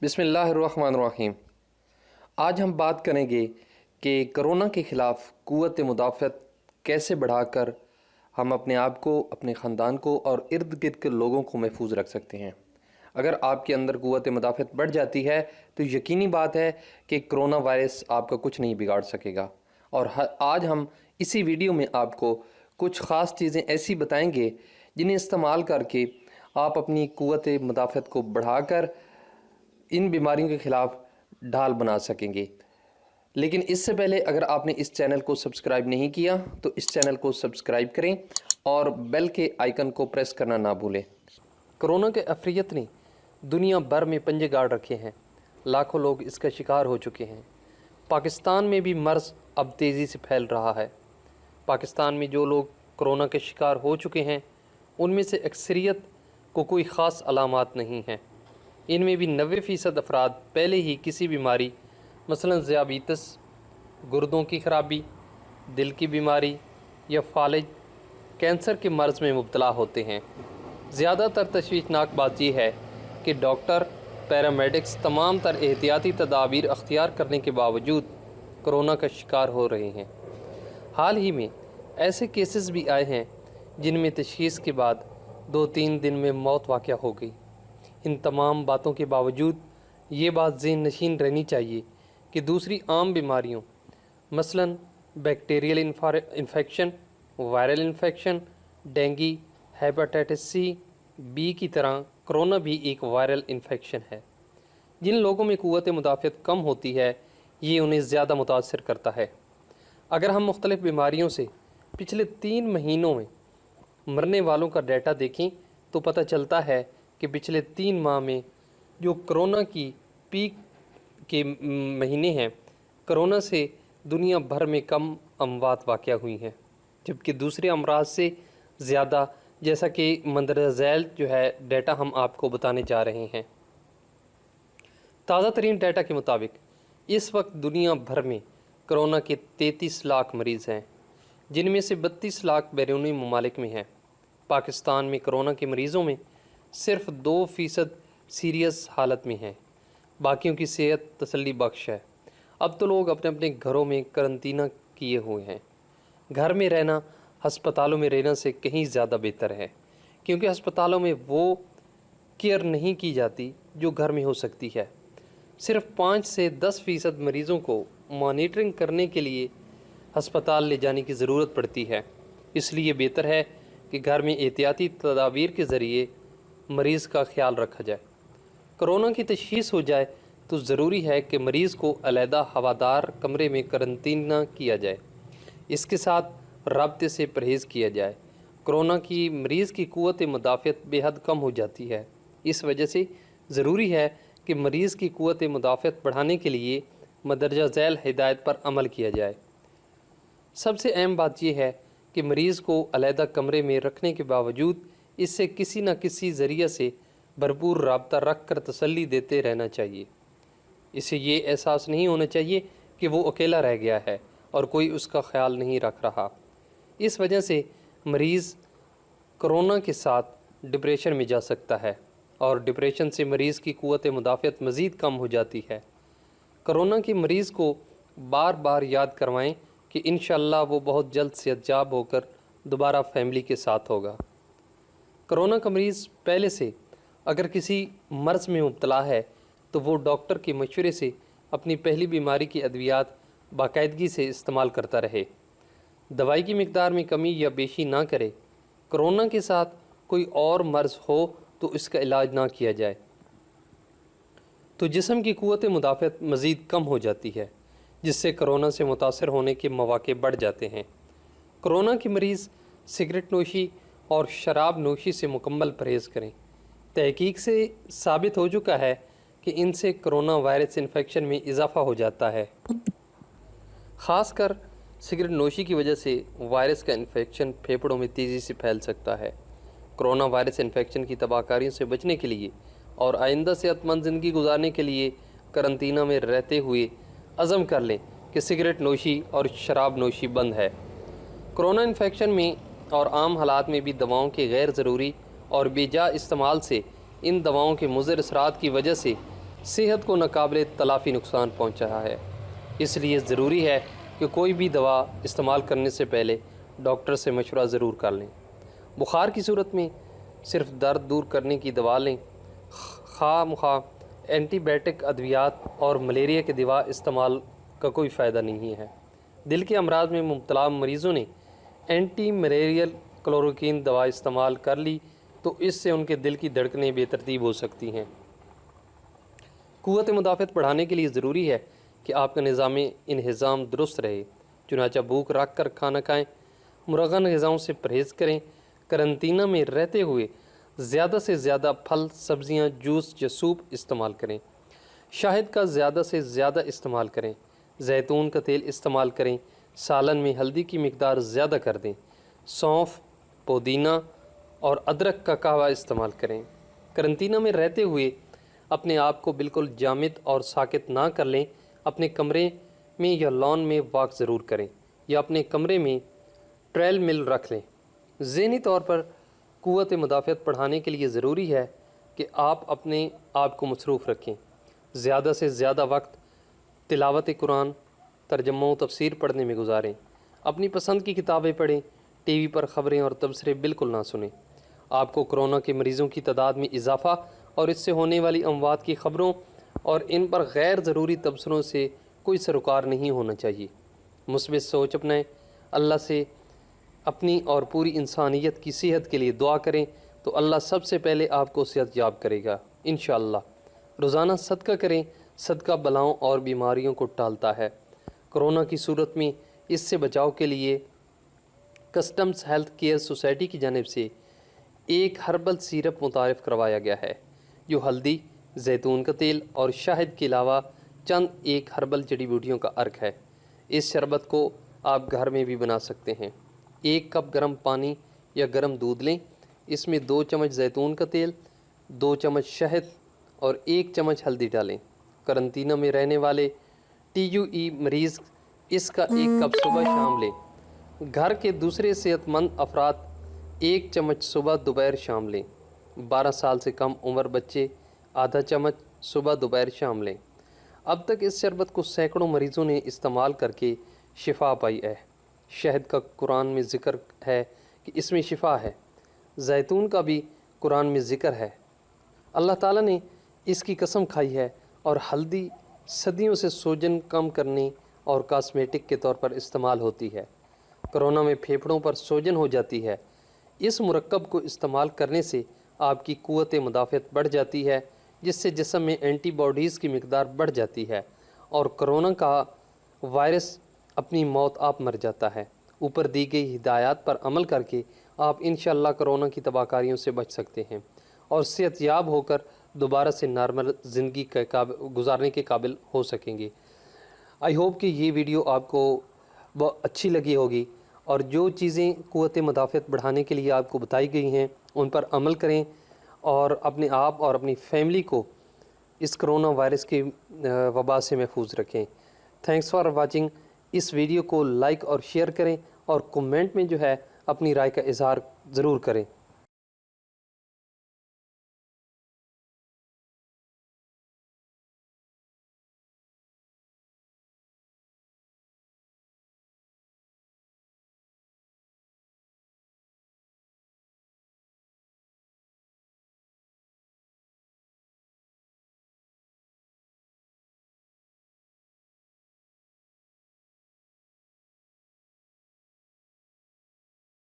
बिस्मिल्लाहिर्रहमानिर्रहीम। आज हम बात करेंगे कि कोरोना के ख़िलाफ़ क़ुव्वत मुदाफ़अत कैसे बढ़ाकर हम अपने आप को, अपने ख़ानदान को और इर्द गिर्द के लोगों को महफूज रख सकते हैं। अगर आपके अंदर क़ुव्वत मुदाफ़अत बढ़ जाती है तो यकीनी बात है कि कोरोना वायरस आपका कुछ नहीं बिगाड़ सकेगा। और आज हम इसी वीडियो में आपको कुछ ख़ास चीज़ें ऐसी बताएंगे जिन्हें इस्तेमाल करके आप अपनी क़ुव्वत मुदाफ़अत को बढ़ाकर इन बीमारियों के ख़िलाफ़ ढाल बना सकेंगे। लेकिन इससे पहले अगर आपने इस चैनल को सब्सक्राइब नहीं किया तो इस चैनल को सब्सक्राइब करें और बेल के आइकन को प्रेस करना ना भूलें। कोरोना के अफरियत ने दुनिया भर में पंजे गाड़ रखे हैं, लाखों लोग इसका शिकार हो चुके हैं। पाकिस्तान में भी मर्ज़ अब तेज़ी से फैल रहा है। पाकिस्तान में जो लोग कोरोना के शिकार हो चुके हैं उनमें से अक्सरियत को कोई ख़ास अलामात नहीं हैं। इनमें भी 90% अफराद पहले ही किसी बीमारी मसलन ज़ियाबीतस, गुर्दों की ख़राबी, दिल की बीमारी या फालिज, कैंसर के मर्ज़ में मुब्तला होते हैं। ज़्यादातर तशवीशनाक बात यह है कि डॉक्टर, पैरामेडिक्स तमाम तर एहतियाती तदाबीर अख्तियार करने के बावजूद कोरोना का शिकार हो रहे हैं। हाल ही में ऐसे केसेस भी आए हैं जिनमें तशख़ीस के बाद 2-3 दिन में मौत वाक़या हो गई। इन तमाम बातों के बावजूद ये बात ज़हन नशीन रहनी चाहिए कि दूसरी आम बीमारियों मसलन bacterial infection, viral infection, dengue, hepatitis C, B की तरह कोरोना भी एक वायरल इन्फेक्शन है। जिन लोगों में क़ुव्वत मुदाफ़अत कम होती है ये उन्हें ज़्यादा मुतासर करता है। अगर हम मुख्तलिफ़ बीमारियों से पिछले 3 महीनों में मरने वालों का डाटा देखें तो पता चलता है कि पिछले 3 माह में जो कोरोना की पीक के महीने हैं, कोरोना से दुनिया भर में कम अमवात वाक़या हुई हैं, जबकि दूसरे अमराज से ज़्यादा, जैसा कि मंदरजा झैल जो है डाटा हम आपको बताने जा रहे हैं। ताज़ा तरीन डाटा के मुताबिक इस वक्त दुनिया भर में कोरोना के 33 लाख मरीज़ हैं, जिनमें से 32 लाख बैरूनी ममालिक में हैं। पाकिस्तान में कोरोना के मरीज़ों में सिर्फ 2% सीरियस हालत में हैं, बाकियों की सेहत तसल्ली बख्श है। अब तो लोग अपने अपने घरों में करंतना किए हुए हैं। घर में रहना हस्पतालों में रहने से कहीं ज़्यादा बेहतर है, क्योंकि अस्पतालों में वो केयर नहीं की जाती जो घर में हो सकती है। सिर्फ 5 से 10% मरीज़ों को मॉनिटरिंग करने के लिए हस्पताल ले जाने की ज़रूरत पड़ती है। इसलिए बेहतर है कि घर में एहतियाती तदाबीर के ज़रिए मरीज़ का ख्याल रखा जाए। कोरोना की तशख़ीस हो जाए तो ज़रूरी है कि मरीज़ को अलहदा हवादार कमरे में करंतना किया जाए। इसके साथ राब्ते से परहेज़ किया जाए। कोरोना की मरीज़ की क़ुव्वत मुदाफ़अत बेहद कम हो जाती है। इस वजह से ज़रूरी है कि मरीज़ की क़ुव्वत मुदाफ़अत बढ़ाने के लिए मंदरजा झैल हिदायत पर अमल किया जाए। सबसे अहम बात यह है कि मरीज़ को अलहदा कमरे में रखने के बावजूद इससे किसी न किसी ज़रिए से भरपूर राब्ता रख कर तसल्ली देते रहना चाहिए। इसे ये एहसास नहीं होना चाहिए कि वो अकेला रह गया है और कोई उसका ख्याल नहीं रख रहा। इस वजह से मरीज़ कोरोना के साथ डिप्रेशन में जा सकता है और डिप्रेशन से मरीज़ की क़ुव्वत मुदाफ़अत मज़ीद कम हो जाती है। कोरोना के मरीज़ को बार बार याद करवाएं कि इंशाअल्लाह वो बहुत जल्द सेहतयाब होकर दोबारा फैमिली के साथ होगा। कोरोना का मरीज़ पहले से अगर किसी मर्ज़ में मुब्तला है तो वो डॉक्टर के मशवरे से अपनी पहली बीमारी की अद्वियात बाकायदगी से इस्तेमाल करता रहे। दवाई की मिकदार में कमी या बेशी ना करे। कोरोना के साथ कोई और मर्ज़ हो तो इसका इलाज ना किया जाए तो जिस्म की क़ुव्वत मुदाफ़अत मज़ीद कम हो जाती है, जिससे कोरोना से मुतासर होने के मौक़े बढ़ जाते हैं। कोरोना के मरीज़ सिगरेट नोशी और शराब नोशी से मुकम्मल परहेज़ करें। तहकीक से साबित हो चुका है कि इनसे कोरोना वायरस इन्फेक्शन में इजाफ़ा हो जाता है। ख़ासकर सिगरेट नोशी की वजह से वायरस का इन्फेक्शन फेफड़ों में तेज़ी से फैल सकता है। कोरोना वायरस इन्फेक्शन की तबाहकारियों से बचने के लिए और आइंदा सेहतमंद ज़िंदगी गुजारने के लिए करंतना में रहते हुए अज़म कर लें कि सिगरेट नोशी और शराब नोशी बंद है। कोरोना इन्फेक्शन में और आम हालात में भी दवाओं के गैर ज़रूरी और बेजा इस्तेमाल से इन दवाओं के मुज़र असरात की वजह से सेहत को नाकाबिल तलाफ़ी नुकसान पहुँच रहा है। इसलिए ज़रूरी है कि कोई भी दवा इस्तेमाल करने से पहले डॉक्टर से मशवरा ज़रूर कर लें। बुखार की सूरत में सिर्फ दर्द दूर करने की दवा लें, खामखा एंटीबायोटिक अद्वियात और मलेरिया की दवा इस्तेमाल का कोई फ़ायदा नहीं है। दिल के अमराज में मुब्तला मरीज़ों ने एंटी मलेरियल क्लोरोक्वीन दवा इस्तेमाल कर ली तो इससे उनके दिल की धड़कनें बेतरतीब हो सकती हैं। क़ुव्वत मुदाफ़अत बढ़ाने के लिए ज़रूरी है कि आपका निज़ाम इंहिज़ाम दुरुस्त रहे। चुनाचा भूख रख कर खाना खाएँ, मुरगन ग़िज़ाओं से परहेज़ करें। करंतना में रहते हुए ज़्यादा से ज़्यादा फल, सब्ज़ियाँ, जूस या सूप इस्तेमाल करें। शहद का ज़्यादा से ज़्यादा इस्तेमाल करें। जैतून का तेल इस्तेमाल करें। सालन में हल्दी की मिकदार ज़्यादा कर दें। सौंफ, पुदीना और अदरक का कहवा इस्तेमाल करें। करंतना में रहते हुए अपने आप को बिल्कुल जामिद और साकित ना कर लें। अपने कमरे में या लॉन में वॉक ज़रूर करें या अपने कमरे में ट्रेल मिल रख लें। ज़हनी तौर पर क़ुव्वत मुदाफ़अत बढ़ाने के लिए ज़रूरी है कि आप अपने आप को मसरूफ़ रखें। ज़्यादा से ज़्यादा वक्त तिलावत कुरान, तर्जुमा व तफसीर पढ़ने में गुजारें। अपनी पसंद की किताबें पढ़ें। टीवी पर ख़बरें और तबसरे बिल्कुल ना सुनें। आपको कोरोना के मरीज़ों की तादाद में इजाफ़ा और इससे होने वाली अमवात की ख़बरों और इन पर गैर ज़रूरी तबसरों से कोई सरोकार नहीं होना चाहिए। मुस्बित सोच अपनाएं। अल्लाह से अपनी और पूरी इंसानियत की सेहत के लिए दुआ करें तो अल्लाह सबसे पहले आपको सेहत याब करेगा इंशाअल्लाह। रोज़ाना सदका करें। सदका बलाओं और बीमारियों को टालता है। कोरोना की सूरत में इससे बचाव के लिए कस्टम्स हेल्थ केयर सोसाइटी की जानिब से एक हर्बल सिरप मुतारिफ़ करवाया गया है जो हल्दी, जैतून का तेल और शहद के अलावा चंद एक हर्बल जड़ी बूटियों का अर्क है। इस शरबत को आप घर में भी बना सकते हैं। 1 कप गर्म पानी या गर्म दूध लें। इसमें 2 चम्मच जैतून का तेल, 2 चम्मच शहद और 1 चम्मच हल्दी डालें। करंतना में रहने वाले TUE मरीज़ इसका 1 कप सुबह शाम लें। घर के दूसरे सेहतमंद अफराद 1 चम्मच सुबह दोपहर शाम लें। 12 साल से कम उम्र बच्चे आधा चम्मच सुबह दोपहर शाम लें। अब तक इस शरबत को सैकड़ों मरीज़ों ने इस्तेमाल करके शिफा पाई है। शहद का कुरान में ज़िक्र है कि इसमें शिफा है। जैतून का भी कुरान में ज़िक्र है। अल्लाह ताला ने इसकी कसम खाई है। और हल्दी सदियों से सूजन कम करने और कॉस्मेटिक के तौर पर इस्तेमाल होती है। कोरोना में फेफड़ों पर सूजन हो जाती है। इस मुरक्कब को इस्तेमाल करने से आपकी क़ुव्वत मुदाफ़अत बढ़ जाती है जिससे जिस्म में एंटीबॉडीज़ की मिकदार बढ़ जाती है और कोरोना का वायरस अपनी मौत आप मर जाता है। ऊपर दी गई हिदायत पर अमल करके आप इंशाअल्लाह कोरोना की तबाहकारियों से बच सकते हैं और सेहतयाब होकर दोबारा से नॉर्मल ज़िंदगी के गुजारने के काबिल हो सकेंगे। आई होप कि ये वीडियो आपको बहुत अच्छी लगी होगी और जो चीज़ें क़ुव्वत मुदाफ़अत बढ़ाने के लिए आपको बताई गई हैं उन पर अमल करें और अपने आप और अपनी फैमिली को इस कोरोना वायरस की वबा से महफूज रखें। Thanks for watching. इस वीडियो को लाइक और शेयर करें और कमेंट में जो है अपनी राय का इज़हार ज़रूर करें।